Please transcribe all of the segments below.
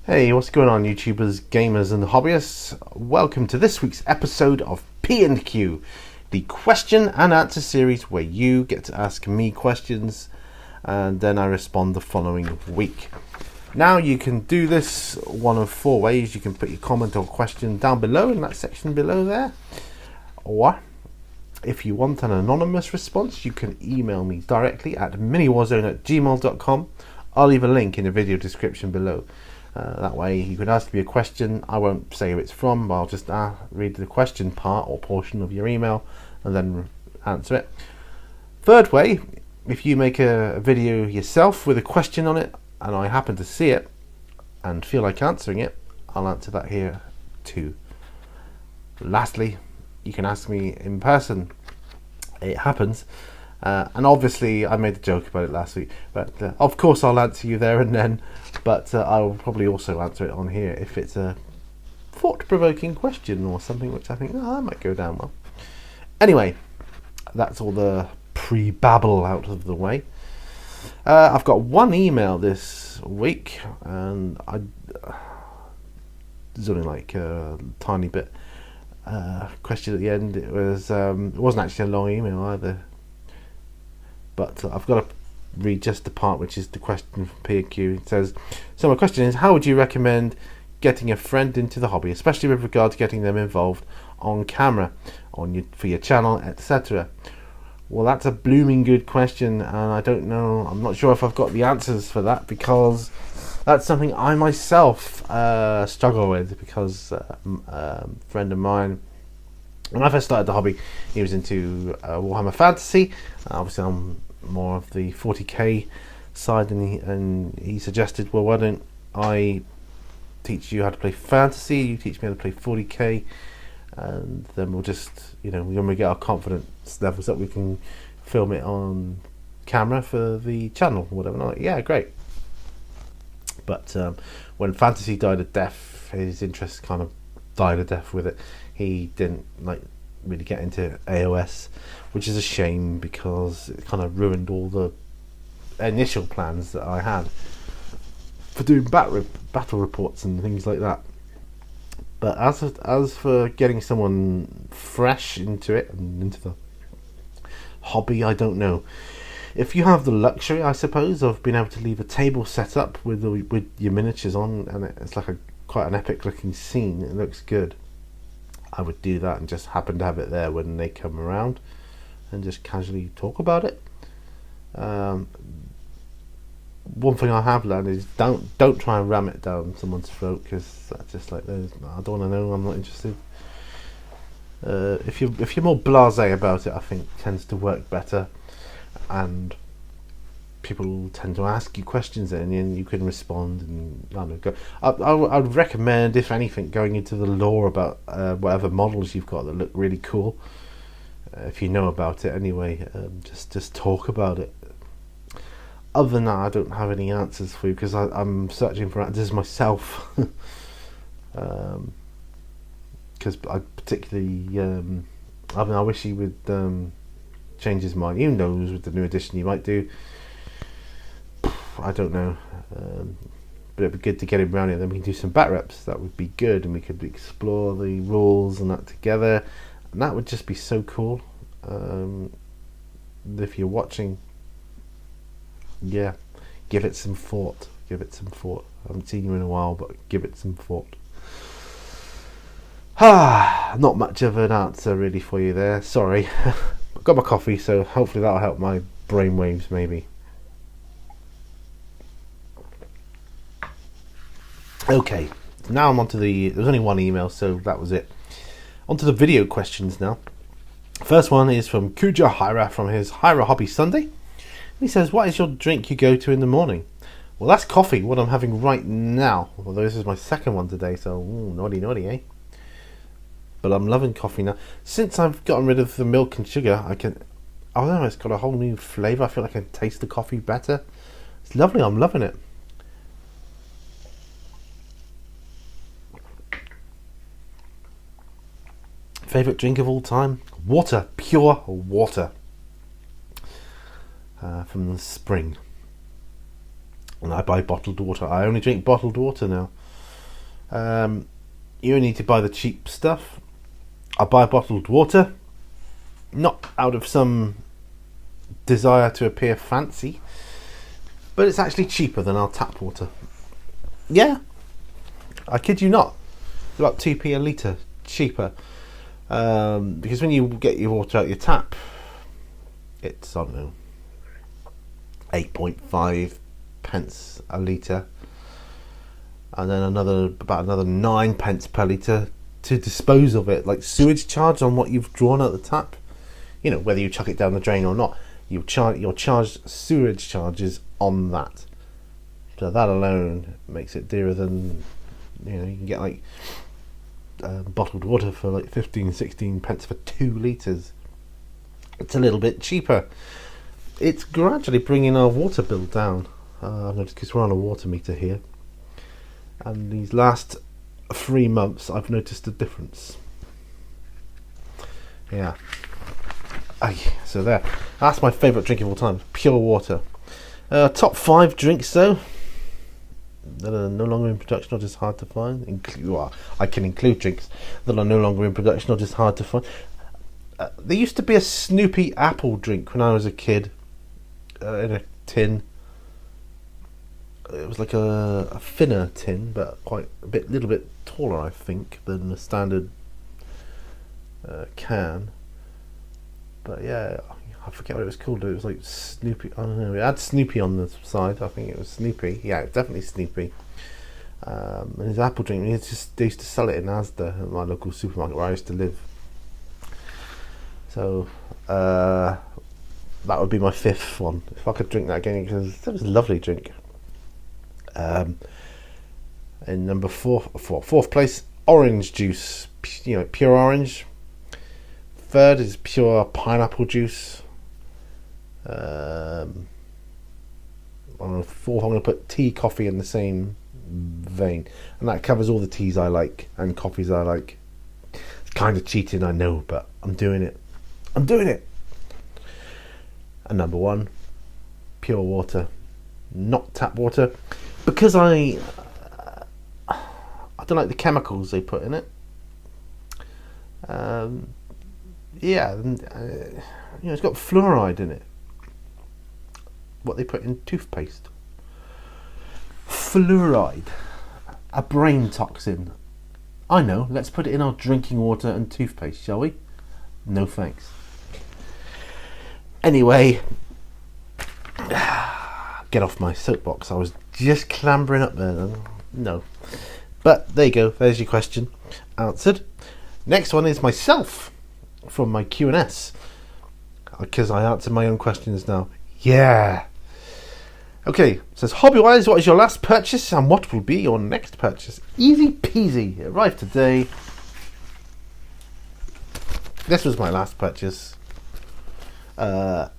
Hey, what's going on, YouTubers, gamers, and hobbyists? Welcome to this week's episode of P&Q, the question and answer series where you get to ask me questions and then I respond the following week. Now you can do this one of four ways. You can put your comment or question down below in that section below there, or if you want an anonymous response, you can email me directly at miniwarzone@gmail.com. I'll leave a link in the video description below. That way you can ask me a question. I won't say who it's from, but I'll just read the question part or portion of your email and then answer it. Third way, if you make a video yourself with a question on it and I happen to see it and feel like answering it, I'll answer that here too. Lastly, you can ask me in person. It happens. And obviously I made a joke about it last week, but of course I'll answer you there and then, but I'll probably also answer it on here if it's a thought-provoking question or something which I think, that might go down well. Anyway, that's all the pre-babble out of the way. I've got one email this week, and there's only like a tiny bit question at the end. It wasn't actually a long email either. But I've got to read just the part which is the question from P&Q. It says, so my question is, how would you recommend getting a friend into the hobby, especially with regard to getting them involved on camera, for your channel, etc.? Well, that's a blooming good question, and I don't know, I'm not sure if I've got the answers for that, because that's something I myself struggle with, because a friend of mine, when I first started the hobby, he was into Warhammer Fantasy. Obviously, I'm more of the 40k side, and he suggested, well, why don't I teach you how to play Fantasy, you teach me how to play 40k, and then we'll just, when we get our confidence levels up, we can film it on camera for the channel or whatever. And I'm like, yeah, great. But when Fantasy died a death, his interest kind of died a death with it. He didn't really get into AOS, which is a shame because it kind of ruined all the initial plans that I had for doing battle reports and things like that. But as for getting someone fresh into it and into the hobby, I don't know. If you have the luxury, I suppose, of being able to leave a table set up with your miniatures on, and it's like quite an epic looking scene, it looks good, I would do that and just happen to have it there when they come around and just casually talk about it. One thing I have learned is don't try and ram it down someone's throat, because that's just like, I don't want to know, I'm not interested. If you're more blasé about it, I think tends to work better, and people tend to ask you questions and you can respond, and I don't know, I would recommend, if anything, going into the lore about whatever models you've got that look really cool. If you know about it anyway, just talk about it. Other than that, I don't have any answers for you, because I'm searching for answers myself. Because I particularly, I wish he would change his mind. Who knows, with the new edition he might do. I don't know, but it'd be good to get him around here. Then we can do some bat reps. That would be good, and we could explore the rules and that together, and that would just be so cool. If you're watching, yeah, give it some thought. I haven't seen you in a while, but give it some thought. Not much of an answer really for you there. Sorry. I've got my coffee, so hopefully that'll help my brainwaves maybe. Okay, now I'm onto there's only one email, so that was it. Onto the video questions now. First one is from Kuja Hira from his Hira Hobby Sunday. He says, what is your drink you go to in the morning? Well, that's coffee, what I'm having right now. Although this is my second one today, so naughty, eh? But I'm loving coffee now. Since I've gotten rid of the milk and sugar, I don't know, it's got a whole new flavour. I feel like I can taste the coffee better. It's lovely, I'm loving it. Favourite drink of all time? Water, pure water. From the spring. And I buy bottled water. I only drink bottled water now. You need to buy the cheap stuff. I buy bottled water, not out of some desire to appear fancy, but it's actually cheaper than our tap water. Yeah, I kid you not. It's about 2p a litre cheaper. Because when you get your water out your tap, it's, I don't know, 8.5 pence a litre, and then about another 9 pence per litre to dispose of it, like sewage charge on what you've drawn out the tap. You know, whether you chuck it down the drain or not, you're charged sewage charges on that. So that alone makes it dearer than, you know, you can get like bottled water for like 15-16 pence for 2 litres. It's a little bit cheaper. It's gradually bringing our water bill down. I've noticed, because we're on a water meter here, and these last 3 months I've noticed a difference. Yeah. So there. That's my favourite drink of all time, pure water. Top 5 drinks though that are no longer in production or just hard to find. I can include drinks that are no longer in production or just hard to find. There used to be a Snoopy apple drink when I was a kid, in a tin. It was like a thinner tin, but quite little bit taller, I think, than the standard can. But yeah, I forget what it was called. It was like Snoopy. I don't know. It had Snoopy on the side. I think it was Snoopy. Yeah, definitely Snoopy. And his apple drink. They used to sell it in Asda at my local supermarket where I used to live. So that would be my 5th one if I could drink that again, because that was a lovely drink. In number fourth place, orange juice. You know, pure orange. 3rd is pure pineapple juice. On 4th, I'm going to put tea, coffee in the same vein, and that covers all the teas I like and coffees I like. It's kind of cheating, I know, but I'm doing it. And number 1, pure water, not tap water, because I don't like the chemicals they put in it. Yeah, you know, it's got fluoride in it. What they put in toothpaste. Fluoride, a brain toxin. I know, let's put it in our drinking water and toothpaste, shall we? No thanks. Anyway, get off my soapbox. I was just clambering up there. No. But there you go, there's your question answered. Next one is myself, from my Q&S, because I answered my own questions now. Yeah. Okay, it says, hobby-wise, what is your last purchase and what will be your next purchase? Easy peasy. It arrived today. This was my last purchase. Air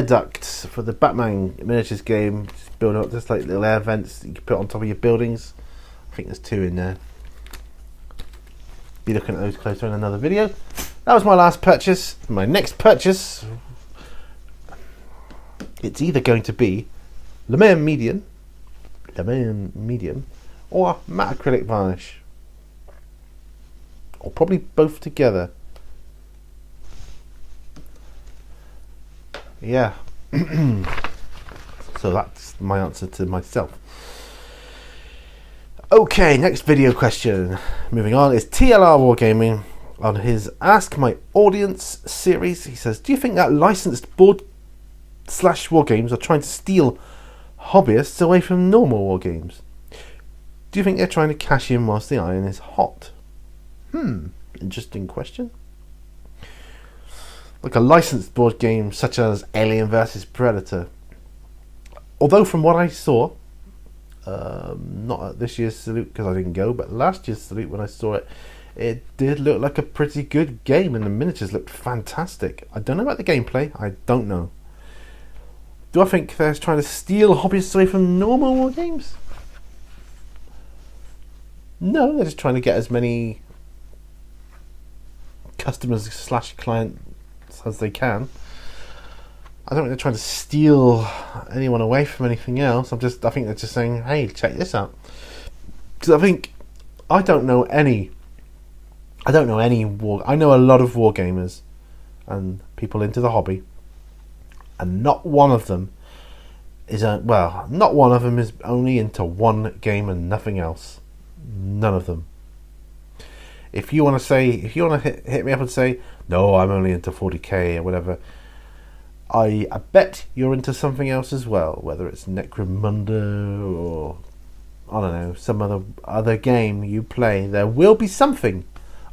ducts for the Batman miniatures game. Just build up just like little air vents that you can put on top of your buildings. I think there's 2 in there. Be looking at those closer in another video. That was my last purchase. My next purchase, it's either going to be Le Mans medium, or matte acrylic varnish, or probably both together. Yeah. So that's my answer to myself. Okay, next video question. Moving on is TLR Wargaming. On his Ask My Audience series, he says, do you think that licensed board/war games are trying to steal hobbyists away from normal war games? Do you think they're trying to cash in whilst the iron is hot? Interesting question. Like a licensed board game such as Alien vs Predator. Although from what I saw, not at this year's Salute because I didn't go, but last year's Salute when I saw it, it did look like a pretty good game and the miniatures looked fantastic. I don't know about the gameplay, I don't know. Do I think they're trying to steal hobbyists away from normal war games? No, they're just trying to get as many customers/clients as they can. I don't think they're trying to steal anyone away from anything else. I think they're just saying, hey, check this out. Because I think I don't know any. I know a lot of war gamers and people into the hobby, and not one of them not one of them is only into one game and nothing else. None of them. If you want to hit me up and say, no, I'm only into 40k or whatever, I bet you're into something else as well, whether it's Necromunda or, I don't know, some other game you play. There will be something.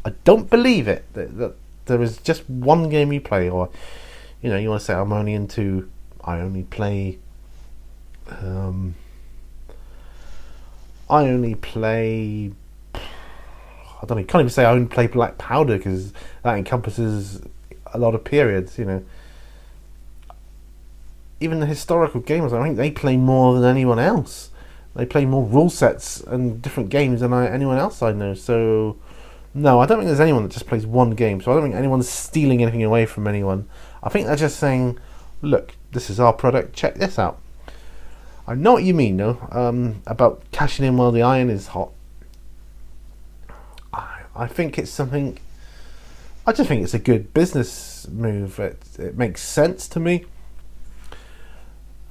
I don't believe it that there is just one game you play, or you want to say I only play I don't know, you can't even say I only play Black Powder, because that encompasses a lot of periods, Even the historical gamers, I think they play more than anyone else. They play more rule sets and different games than anyone else I know. So, no, I don't think there's anyone that just plays one game. So I don't think anyone's stealing anything away from anyone. I think they're just saying, look, this is our product, check this out. I know what you mean, though, about cashing in while the iron is hot. I think it's something... I just think it's a good business move. It makes sense to me.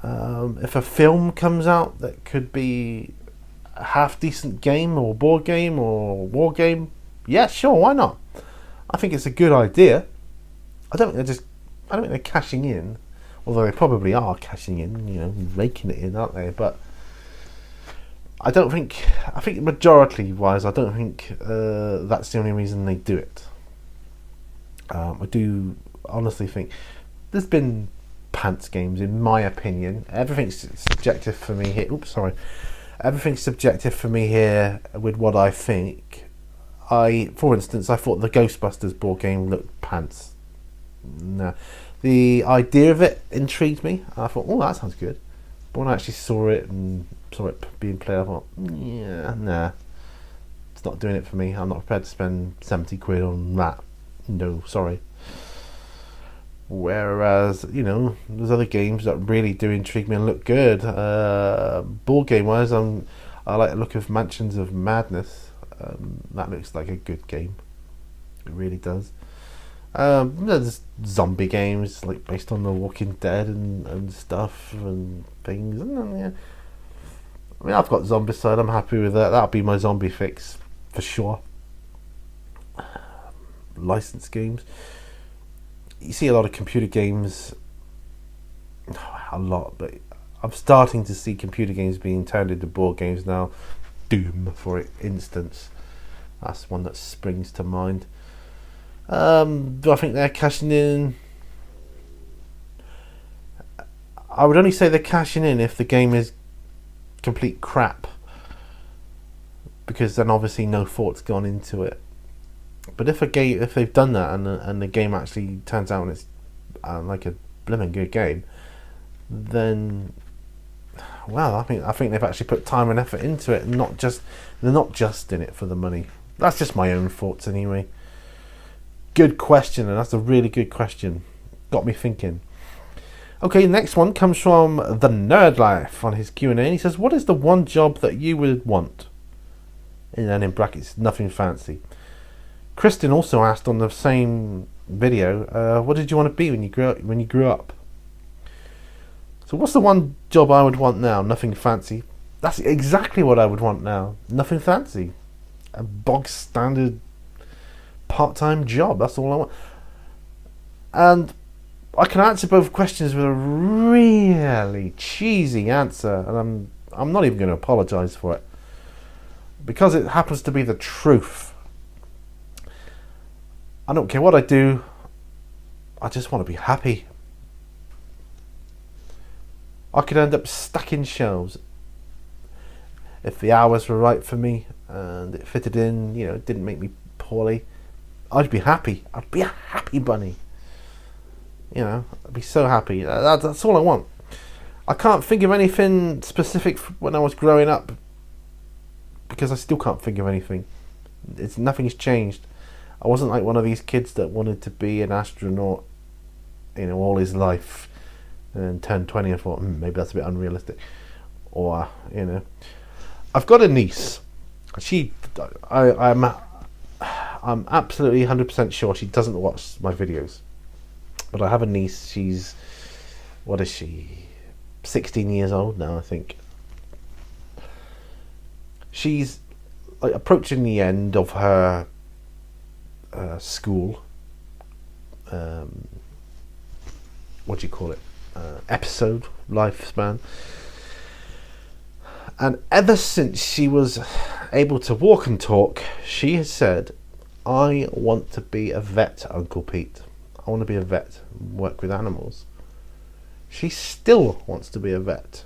If a film comes out that could be a half-decent game or board game or war game, yeah, sure, why not? I think it's a good idea. I don't think they're cashing in, although they probably are cashing in, raking it in, aren't they? But I think majority-wise, I don't think that's the only reason they do it. I do honestly think there's been pants games, in my opinion. Everything's subjective for me here. Everything's subjective for me here with what I think. For instance, I thought the Ghostbusters board game looked pants. No. The idea of it intrigued me. I thought, oh, that sounds good. But when I actually saw it being played, I thought, yeah, nah. It's not doing it for me. I'm not prepared to spend 70 quid on that. No, sorry. Whereas, there's other games that really do intrigue me and look good. Board game wise, I like the look of Mansions of Madness. That looks like a good game. It really does. There's zombie games like based on The Walking Dead and stuff and things. Yeah. I mean, I've got Zombicide. I'm happy with that. That'll be my zombie fix for sure. Licensed games. You see a lot of computer games, a lot, but I'm starting to see computer games being turned into board games now. Doom, for instance, that's one that springs to mind. Do I think they're cashing in? I would only say they're cashing in if the game is complete crap, because then obviously no thought's gone into it. But if they've done that and the game actually turns out and it's like a blimmin' good game, then I think they've actually put time and effort into it, and they're not just in it for the money. That's just my own thoughts anyway. Good question, and that's a really good question. Got me thinking. Okay, next one comes from The Nerd Life on his Q&A. And he says, what is the one job that you would want? And then in brackets, nothing fancy. Kristen also asked on the same video, what did you want to be when you grew up? So what's the one job I would want now? Nothing fancy. That's exactly what I would want now. Nothing fancy. A bog standard part-time job. That's all I want. And I can answer both questions with a really cheesy answer, and I'm not even going to apologise for it, because it happens to be the truth. I don't care what I do. I just want to be happy. I could end up stacking shelves if the hours were right for me and it fitted in. It didn't make me poorly. I'd be happy. I'd be a happy bunny. I'd be so happy. That's all I want. I can't think of anything specific when I was growing up, because I still can't think of anything. Nothing's changed. I wasn't like one of these kids that wanted to be an astronaut, all his life, and turned 20 and thought, maybe that's a bit unrealistic. Or, I've got a niece, She, I'm absolutely 100% sure she doesn't watch my videos. But I have a niece. She's, what is she? 16 years old now, I think. She's like approaching the end of her school. What do you call it? Episode lifespan. And ever since she was able to walk and talk, she has said, "I want to be a vet, Uncle Pete. I want to be a vet, work with animals." She still wants to be a vet.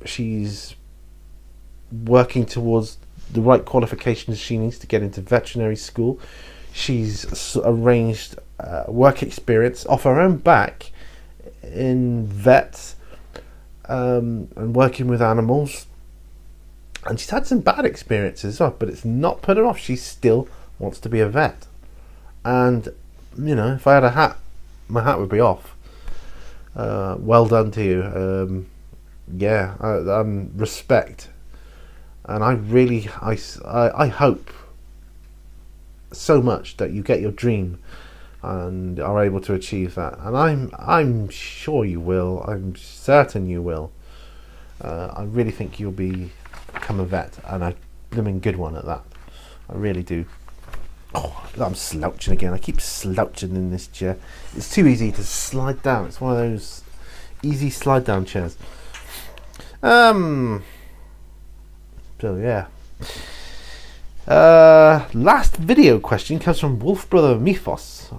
She's working towards the right qualifications she needs to get into veterinary school. She's arranged work experience off her own back in vets and working with animals. And she's had some bad experiences, but it's not put her off. She still wants to be a vet. And, you know, if I had a hat, my hat would be off. Well done to you. Respect. And I really, I hope so much that you get your dream and are able to achieve that. And I'm sure you will. I'm certain you will. I really think you'll become a vet, and a blooming good one at that. I really do. Oh, I'm slouching again. I keep slouching in this chair. It's too easy to slide down. It's one of those easy slide down chairs. So yeah. Last video question comes from Wolf Brother Mythos,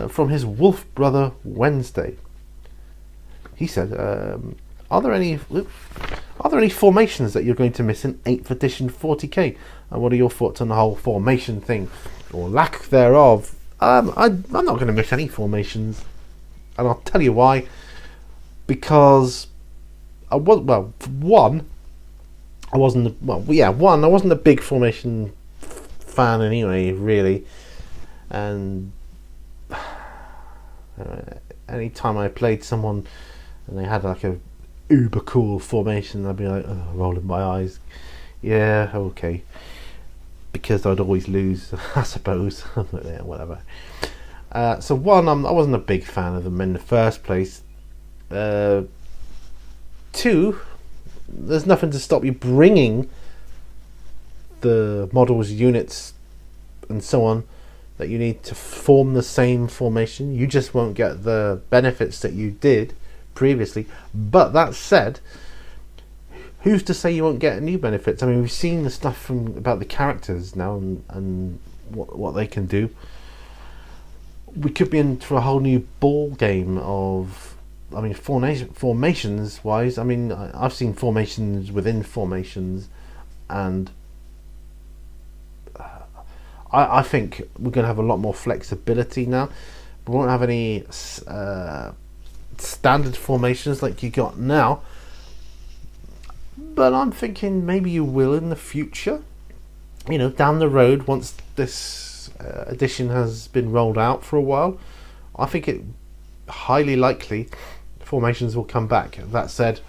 from his Wolf Brother Wednesday. He said, "Are there any formations that you're going to miss in 8th edition 40k? And what are your thoughts on the whole formation thing, or lack thereof?" I'm not going to miss any formations, and I'll tell you why. Because I wasn't a big formation fan anyway, really. And any time I played someone and they had like a uber cool formation, I'd be like, rolling my eyes. Yeah, okay. Because I'd always lose, I suppose. Yeah, whatever. So one, I wasn't a big fan of them in the first place. Two, there's nothing to stop you bringing the models, units, and so on that you need to form the same formation. You just won't get the benefits that you did previously. But that said, who's to say you won't get new benefits? I mean, we've seen the stuff about the characters now and what they can do. We could be in for a whole new ball game of, I mean, formations wise. I mean, I've seen formations within formations, and I think we're going to have a lot more flexibility now. We won't have any standard formations like you got now, but I'm thinking maybe you will in the future. You know, down the road, once this edition has been rolled out for a while, I think it highly likely formations will come back. That said,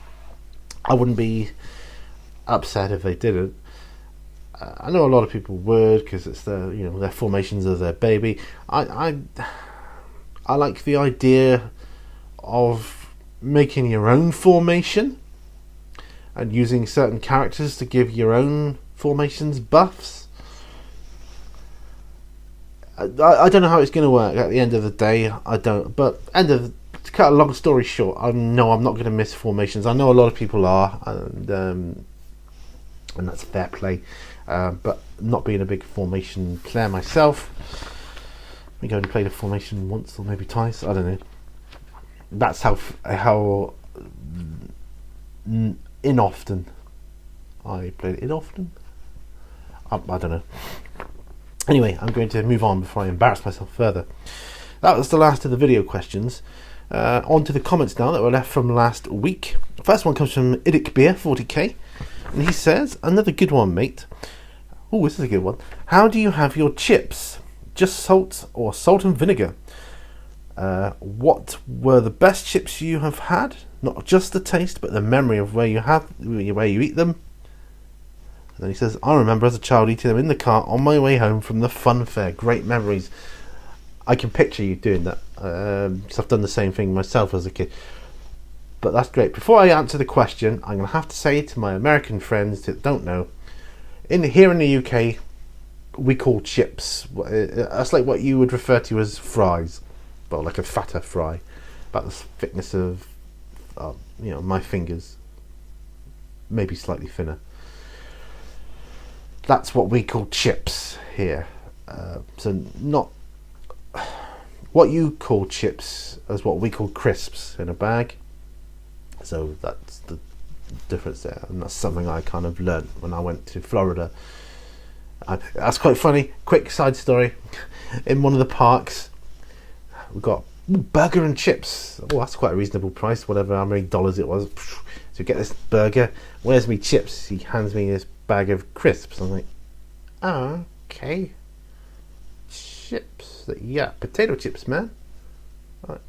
I wouldn't be upset if they didn't. I know a lot of people would, because it's their formations are their baby. I like the idea of making your own formation and using certain characters to give your own formations buffs. I don't know how it's going to work at the end of the day. I don't. But to cut a long story short, I know I'm not going to miss formations. I know a lot of people are, and that's fair play. But not being a big formation player myself, I think I only played a formation once or maybe twice. I don't know. That's how inoften I played it. Inoften? I don't know. Anyway, I'm going to move on before I embarrass myself further. That was the last of the video questions. On to the comments now that were left from last week. The first one comes from Idic Beer 40k, and he says, "Another good one, mate. Oh, this is a good one. How do you have your chips? Just salt or salt and vinegar? What were the best chips you have had? Not just the taste, but the memory of where you eat them." And then he says, I remember as a child eating them in the car on my way home from the fun fair. Great memories. I can picture you doing that. So I've done the same thing myself as a kid. But that's great. Before I answer the question, I'm going to have to say to my American friends that don't know, here in the UK, we call chips. That's like what you would refer to as fries. Well, like a fatter fry. About the thickness of, my fingers. Maybe slightly thinner. That's what we call chips here. So not... What you call chips is what we call crisps in a bag. So that's the difference there, and that's something I kind of learnt when I went to Florida. That's quite funny. Quick side story: in one of the parks, we got burger and chips. Oh, that's quite a reasonable price, whatever how many dollars it was. So get this burger. Where's me chips? He hands me this bag of crisps. I'm like, oh, okay, chips. Yeah, potato chips, man. I'm like,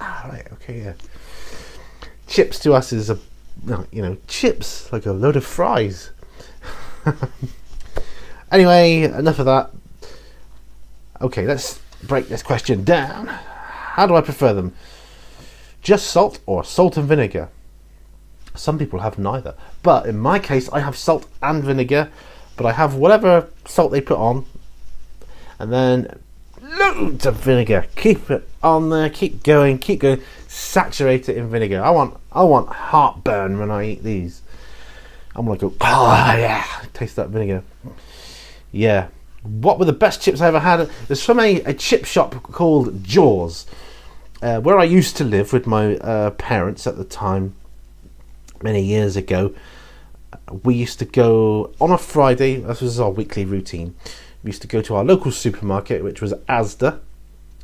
right, okay, yeah. Chips to us is chips, like a load of fries. Anyway, enough of that. Okay, let's break this question down. How do I prefer them? Just salt or salt and vinegar? Some people have neither. But in my case, I have salt and vinegar. But I have whatever salt they put on. And then loads of vinegar. Keep it on there. Keep going. Saturate it in vinegar. I want heartburn when I eat these. I'm gonna go, oh yeah, taste that vinegar. Yeah. What were the best chips I ever had? There's from a chip shop called Jaws, where I used to live with my parents at the time, many years ago. We used to go on a Friday. This was our weekly routine. We used to go to our local supermarket, which was Asda.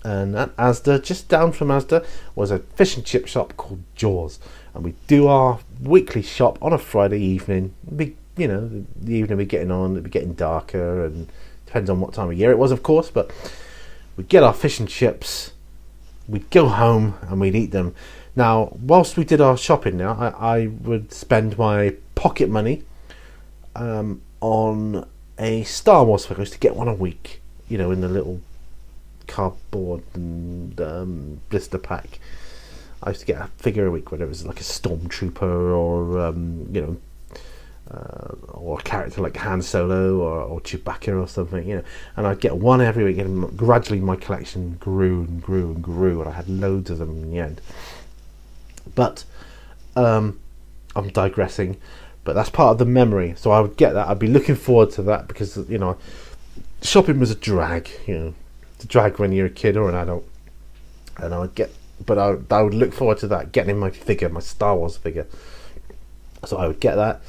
And at Asda, just down from Asda, was a fish and chip shop called Jaws. And we'd do our weekly shop on a Friday evening. The evening we'd getting on, it'd be getting darker, and depends on what time of year it was, of course. But we'd get our fish and chips, we'd go home, and we'd eat them. Now, whilst we did our shopping now, I would spend my pocket money on a Star Wars figure. I used to get one a week, in the little cardboard and blister pack. I used to get a figure a week, whether it was like a stormtrooper or a character like Han Solo or Chewbacca or something, and I'd get one every week, and gradually my collection grew and grew and grew, and I had loads of them in the end. But I'm digressing, but that's part of the memory. So I would get that. I'd be looking forward to that because shopping was a drag. It's a drag when you're a kid or an adult, and I would look forward to that, getting my figure, my Star Wars figure. So I would get that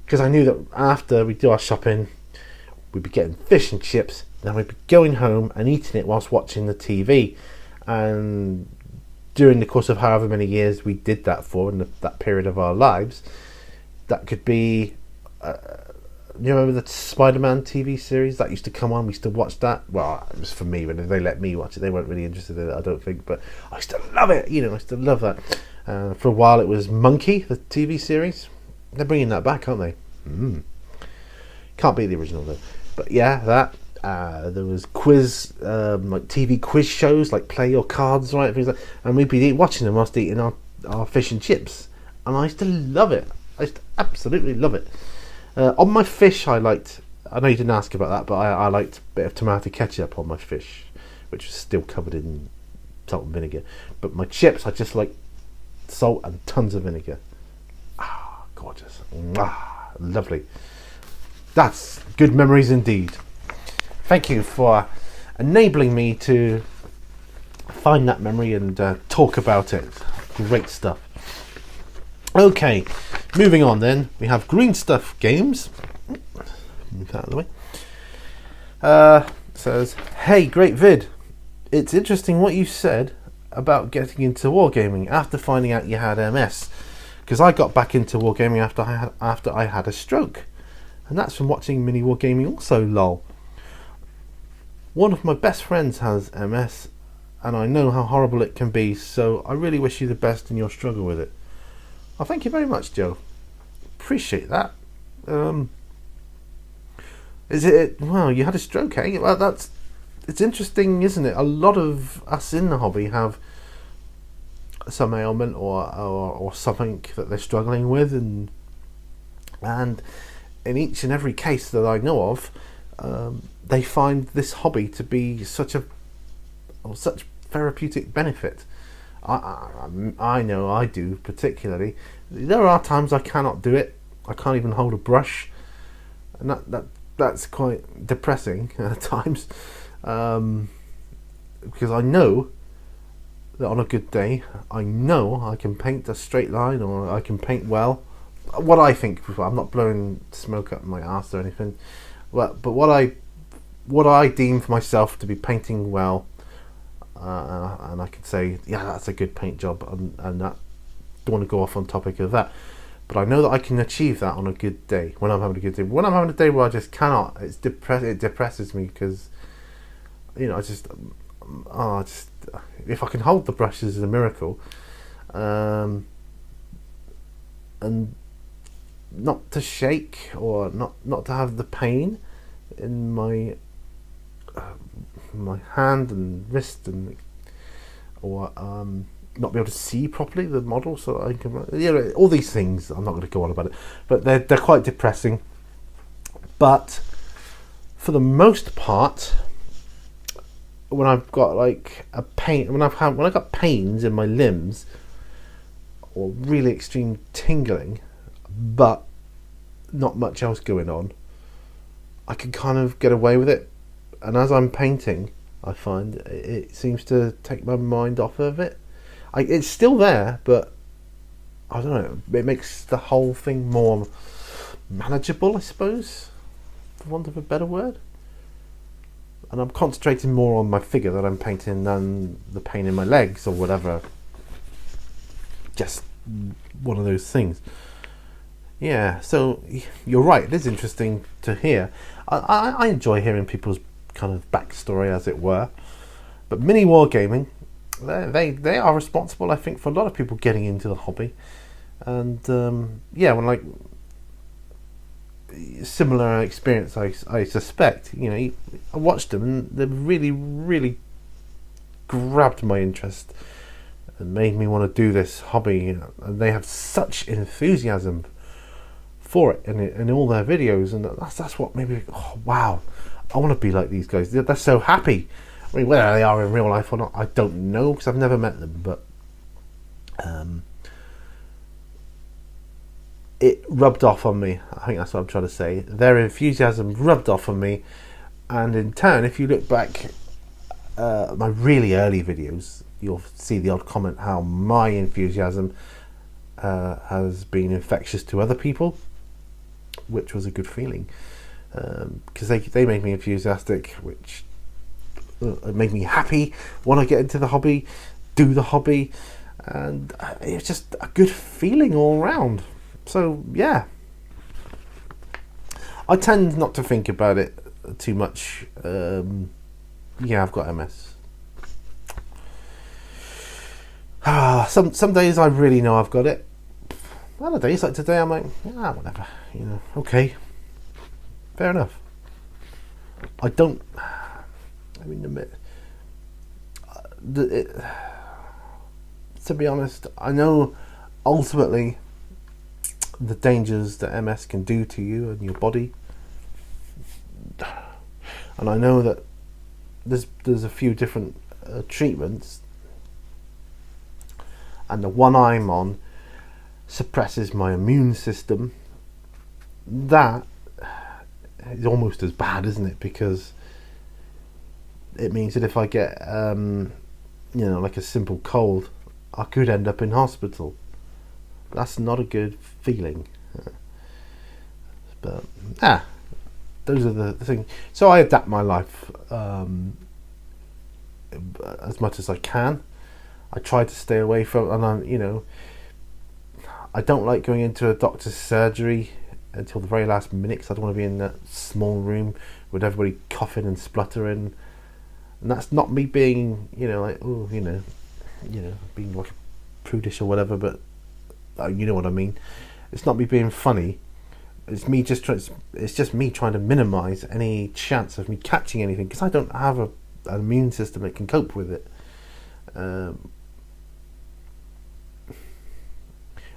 because I knew that after we do our shopping, we'd be getting fish and chips. Then we'd be going home and eating it whilst watching the TV, and during the course of however many years we did that for in that period of our lives, that could be you remember the Spider-Man TV series that used to come on? We used to watch that. Well, it was for me, when they let me watch it. They weren't really interested in it, I don't think, but I used to love it. I used to love that. For a while it was Monkey, the TV series. They're bringing that back, aren't they? Can't be the original though. But yeah, that. There was quiz, like TV quiz shows, like Play Your Cards, right? Things like, and we'd be watching them whilst eating our fish and chips. And I used to love it. I used to absolutely love it. On my fish, I know you didn't ask about that, but I liked a bit of tomato ketchup on my fish, which was still covered in salt and vinegar. But my chips, I just like salt and tons of vinegar. Gorgeous. Lovely. That's good memories indeed. Thank you for enabling me to find that memory and talk about it. Great stuff. Okay, moving on then. We have Green Stuff Games. Move that out of the way. Says, hey, great vid. It's interesting what you said about getting into wargaming after finding out you had MS. Because I got back into wargaming after I had a stroke. And that's from watching Mini Wargaming also, lol. One of my best friends has MS, and I know how horrible it can be, so I really wish you the best in your struggle with it. Oh, thank you very much, Joe. Appreciate that. Is it? Well, you had a stroke, eh? Well, it's interesting, isn't it? A lot of us in the hobby have some ailment or something that they're struggling with, and in each and every case that I know of, they find this hobby to be such therapeutic benefit. I know I do particularly. There are times I cannot do it. I can't even hold a brush, and that's quite depressing at times, because I know that on a good day, I know I can paint a straight line, or I can paint well. What I think, I'm not blowing smoke up my arse or anything, but what I deem for myself to be painting well, and I can say, yeah, that's a good paint job, and that, don't want to go off on topic of that, but I know that I can achieve that on a good day, when I'm having a good day. When I'm having a day where I just cannot, it depresses me, because I just if I can hold the brushes is a miracle, and not to shake, or not to have the pain in my hand and wrist, or not be able to see properly the model, so I can, all these things. I'm not going to go on about it, but they're quite depressing. But for the most part, when I've got like a pain, when I've got pains in my limbs, or really extreme tingling, but not much else going on, I can kind of get away with it. And as I'm painting, I find it seems to take my mind off of it. It's still there, but I don't know, it makes the whole thing more manageable, I suppose, for want of a better word. And I'm concentrating more on my figure that I'm painting than the pain in my legs or whatever. Just one of those things. Yeah, so you're right, it is interesting to hear. I enjoy hearing people's kind of backstory, as it were. But mini wargaming, they are responsible, I think, for a lot of people getting into the hobby. And when like similar experience, I suspect. I watched them, and they really, really grabbed my interest and made me want to do this hobby. And they have such enthusiasm for it in all their videos, and that's what made me, oh wow, I want to be like these guys. They're so happy. I mean, whether they are in real life or not, I don't know, because I've never met them, but it rubbed off on me. I think that's what I'm trying to say. Their enthusiasm rubbed off on me, and in turn, if you look back at my really early videos, you'll see the odd comment how my enthusiasm has been infectious to other people, which was a good feeling, because they made me enthusiastic, which made me happy, want to get into the hobby, do the hobby, and it's just a good feeling all around. So yeah, I tend not to think about it too much. I've got MS. Some days I really know I've got it. Other days, like today, I'm like, whatever, okay, fair enough. To be honest, I know ultimately the dangers that MS can do to you and your body, and I know that there's a few different treatments, and the one I'm on suppresses my immune system. That is almost as bad, isn't it? Because it means that if I get like a simple cold, I could end up in hospital. That's not a good feeling. But those are the things. So I adapt my life as much as I can. I try to stay away from, and I don't like going into a doctor's surgery until the very last minute, because I don't want to be in that small room with everybody coughing and spluttering. And that's not me being, being like prudish or whatever, but you know what I mean. It's not me being funny, It's me just it's just me trying to minimise any chance of me catching anything, because I don't have an immune system that can cope with it.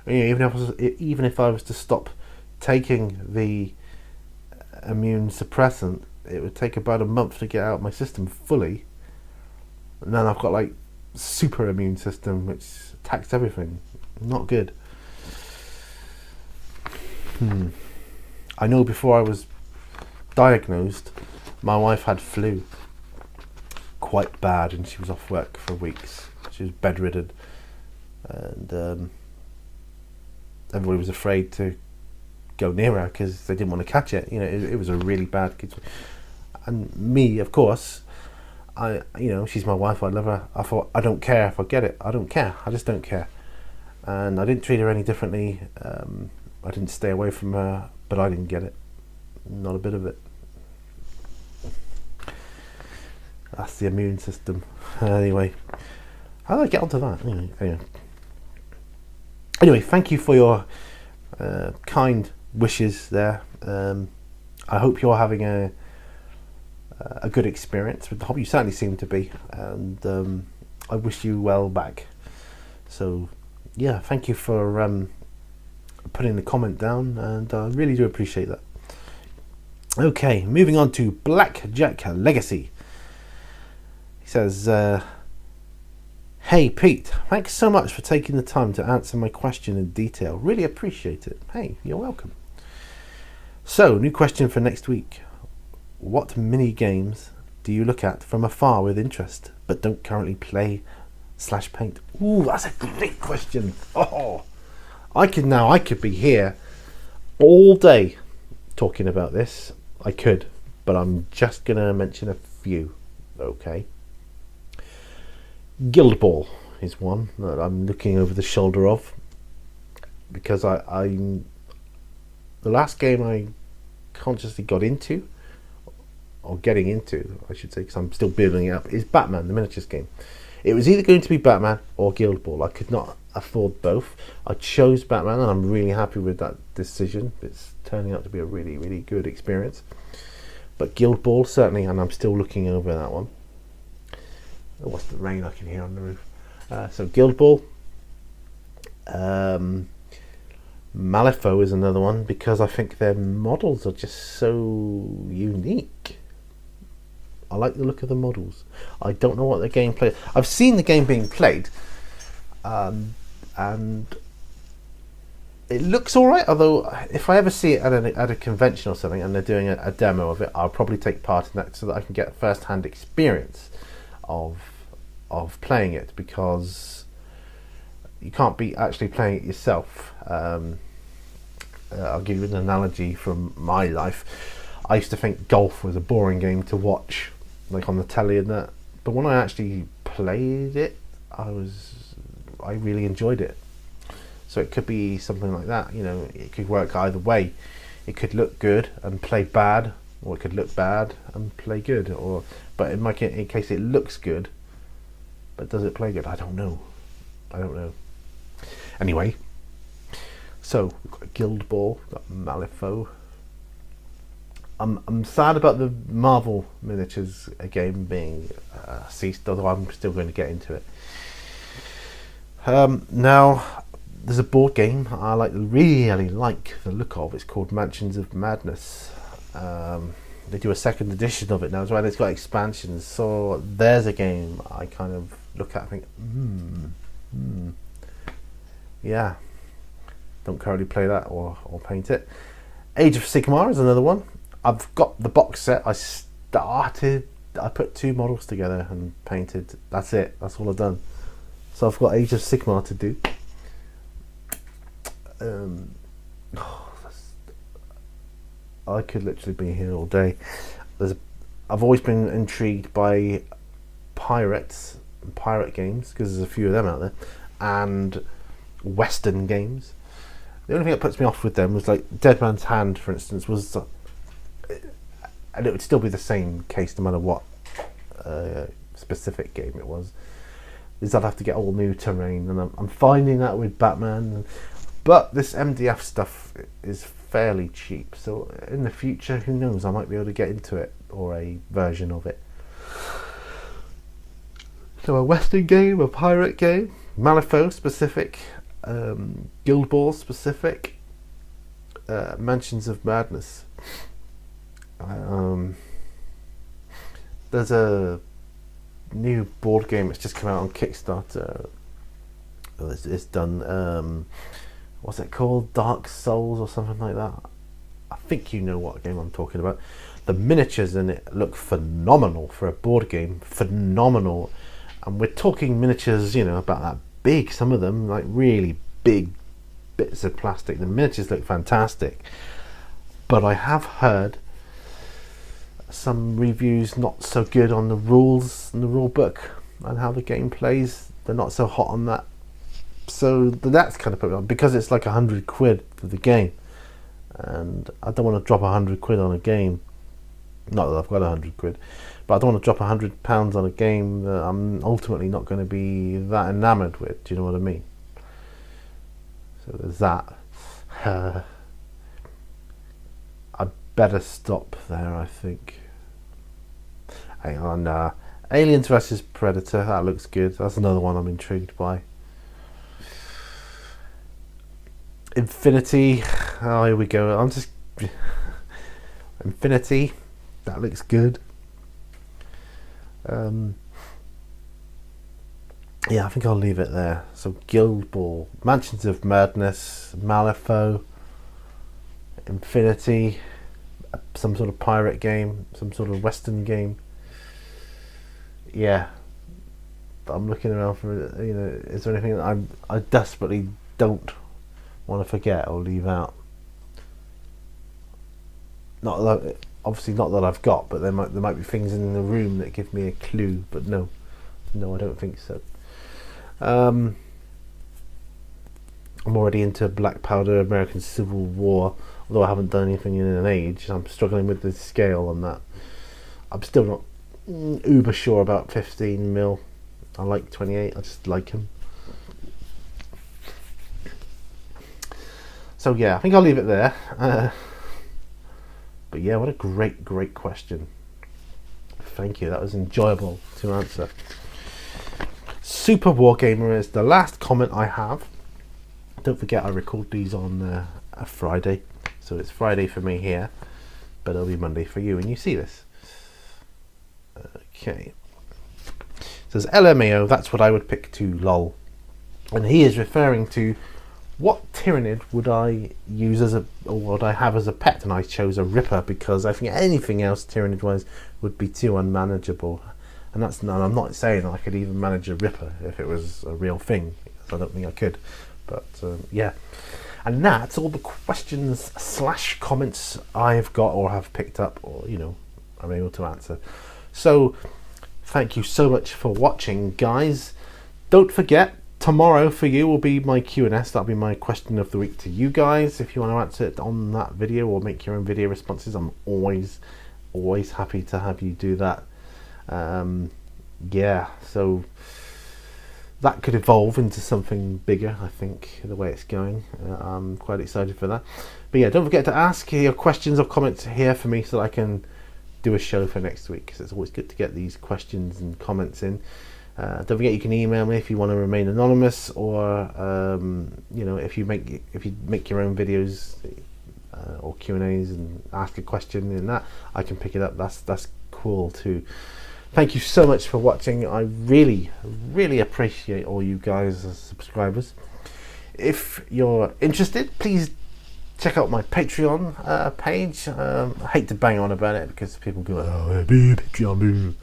Even if I was to stop taking the immune suppressant, it would take about a month to get out of my system fully, and then I've got like super immune system which attacks everything. Not good. I know before I was diagnosed, my wife had flu quite bad, and she was off work for weeks. She was bedridden, and everybody was afraid to go near her because they didn't want to catch it. It was a really bad case. And me, of course, she's my wife, I love her. I thought, I don't care if I get it. I don't care. I just don't care. And I didn't treat her any differently. I didn't stay away from her, but I didn't get it. Not a bit of it. That's the immune system. Anyway, how do I get onto that? Anyway, thank you for your kind wishes there. I hope you're having a good experience. I hope you certainly seem to be, and I wish you well back. So yeah, thank you for putting the comment down, and I really do appreciate that. Okay, moving on to Blackjack Legacy. He says, hey Pete, thanks so much for taking the time to answer my question in detail. Really appreciate it. Hey, you're welcome. So, new question for next week. What mini games do you look at from afar with interest, but don't currently play / paint? Ooh, that's a great question. Oh, I could be here all day talking about this. I could, but I'm just going to mention a few. Okay. Guild Ball is one that I'm looking over the shoulder of, because I'm the last game I consciously got into, or getting into, I should say, because I'm still building it up, is Batman, the miniatures game. It was either going to be Batman or Guild Ball. I could not afford both. I chose Batman, and I'm really happy with that decision. It's turning out to be a really, really good experience. But Guild Ball, certainly, and I'm still looking over that one. Oh, what's the rain I can hear on the roof? So Guild Ball. Malifaux is another one, because I think their models are just so unique. I like the look of the models. I don't know what the gameplay. I've seen the game being played, and it looks all right. Although, if I ever see it at a convention or something, and they're doing a demo of it, I'll probably take part in that so that I can get first-hand experience of playing it, because you can't be actually playing it yourself. I'll give you an analogy from my life. I used to think golf was a boring game to watch, like on the telly and that, but when I actually played it, I really enjoyed it. So it could be something like that. It could work either way. It could look good and play bad, or it could look bad and play good. But in case it looks good, but does it play good? I don't know. Anyway, so we've got Guild Ball, we've got Malifaux. I'm sad about the Marvel miniatures game being ceased, although I'm still going to get into it. Now, there's a board game I really like the look of. It's called Mansions of Madness. They do a second edition of it now as well. It's got expansions, so there's a game I kind of look at and think, yeah, don't currently play that or paint it. Age of Sigmar is another one. I've got the box set. I put 2 models together and painted. That's it. That's all I've done. So I've got Age of Sigmar to do. I could literally be here all day. I've always been intrigued by pirate games, because there's a few of them out there, and Western games. The only thing that puts me off with them was like Dead Man's Hand, for instance, and it would still be the same case no matter what specific game it was, is I'd have to get all new terrain, and I'm finding that with Batman. But this MDF stuff is fairly cheap. So in the future, who knows, I might be able to get into it, or a version of it. So a Western game, a pirate game, Malifaux specific, Guild Ball specific, Mansions of Madness. There's a new board game that's just come out on Kickstarter. It's done, what's it called? Dark Souls or something like that. I think you know what game I'm talking about. The miniatures in it look phenomenal for a board game. Phenomenal. And we're talking miniatures, you know, about that big. Some of them, like really big bits of plastic. The miniatures look fantastic. But I have heard some reviews not so good on the rules and the rule book and how the game plays. They're not so hot on that. So that's kind of put me on, because it's like £100 for the game, and I don't want to drop £100 on a game. Not that I've got £100, but I don't want to drop £100 on a game that I'm ultimately not going to be that enamoured with. Do you know what I mean? So there's that. I'd better stop there, I think. Hang on. Aliens vs Predator. That looks good. That's another one I'm intrigued by. Infinity. Oh, here we go. I'm just Infinity. That looks good. Yeah, I think I'll leave it there. So Guild Ball, Mansions of Madness, Malifaux, Infinity, some sort of pirate game, some sort of Western game. Yeah, I'm looking around for, you know, is there anything that I desperately don't want to forget or leave out? Not that, obviously not that I've got, but there might be things in the room that give me a clue. But no, I don't think so. I'm already into Black Powder, American Civil War, although I haven't done anything in an age. I'm struggling with the scale on that. I'm still not uber sure about 15mm. I like 28. I just like him. So yeah, I think I'll leave it there. But yeah, what a great question. Thank you. That was enjoyable to answer. Super Wargamer is the last comment I have. Don't forget, I record these on a Friday, so it's Friday for me here, but it'll be Monday for you when you see this. Okay. It says LMAO, that's what I would pick too, lol. And he is referring to what Tyranid would I use as or would I have as a pet, and I chose a Ripper because I think anything else Tyranid wise would be too unmanageable. And that's not, I'm not saying I could even manage a Ripper if it was a real thing. I don't think I could. But yeah. And that's all the questions / comments I've got or have picked up, or, you know, I'm able to answer. So thank you so much for watching, guys. Don't forget, tomorrow for you will be my Q&S. That'll be my question of the week to you guys. If you want to answer it on that video or make your own video responses, I'm always happy to have you do that. Yeah, so that could evolve into something bigger, I think, the way it's going. I'm quite excited for that. But yeah, don't forget to ask your questions or comments here for me so that I can do a show for next week, because it's always good to get these questions and comments in. Don't forget, you can email me if you want to remain anonymous, or you know, if you make your own videos or Q&As and ask a question in that, I can pick it up. That's cool too. Thank you so much for watching. I really appreciate all you guys as subscribers. If you're interested, please check out my Patreon page. I hate to bang on about it because people go, oh, Patreon, boo.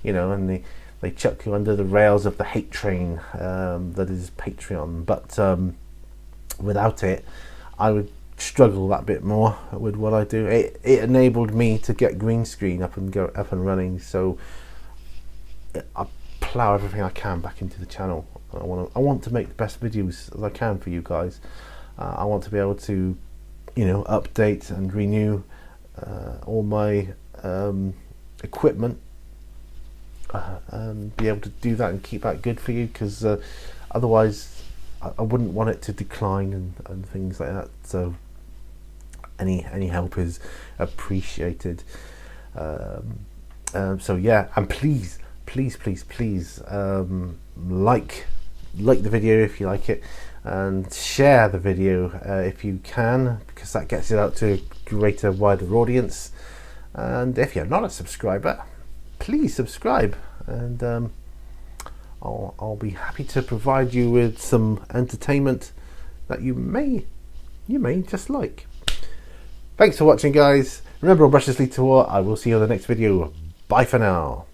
You know, and they chuck you under the rails of the hate train that is Patreon. But without it, I would struggle that bit more with what I do. It enabled me to get green screen up and running, so I plow everything I can back into the channel. I want to make the best videos as I can for you guys. I want to be able to, you know, update and renew all my equipment, and be able to do that and keep that good for you, because otherwise I wouldn't want it to decline and things like that. So any help is appreciated. So yeah, and please like the video if you like it, and share the video if you can, because that gets it out to a greater, wider audience. And if you're not a subscriber, please subscribe, and I'll be happy to provide you with some entertainment that you may just like. Thanks for watching, guys. Remember, all brushes lead to war. I will see you on the next video. Bye for now.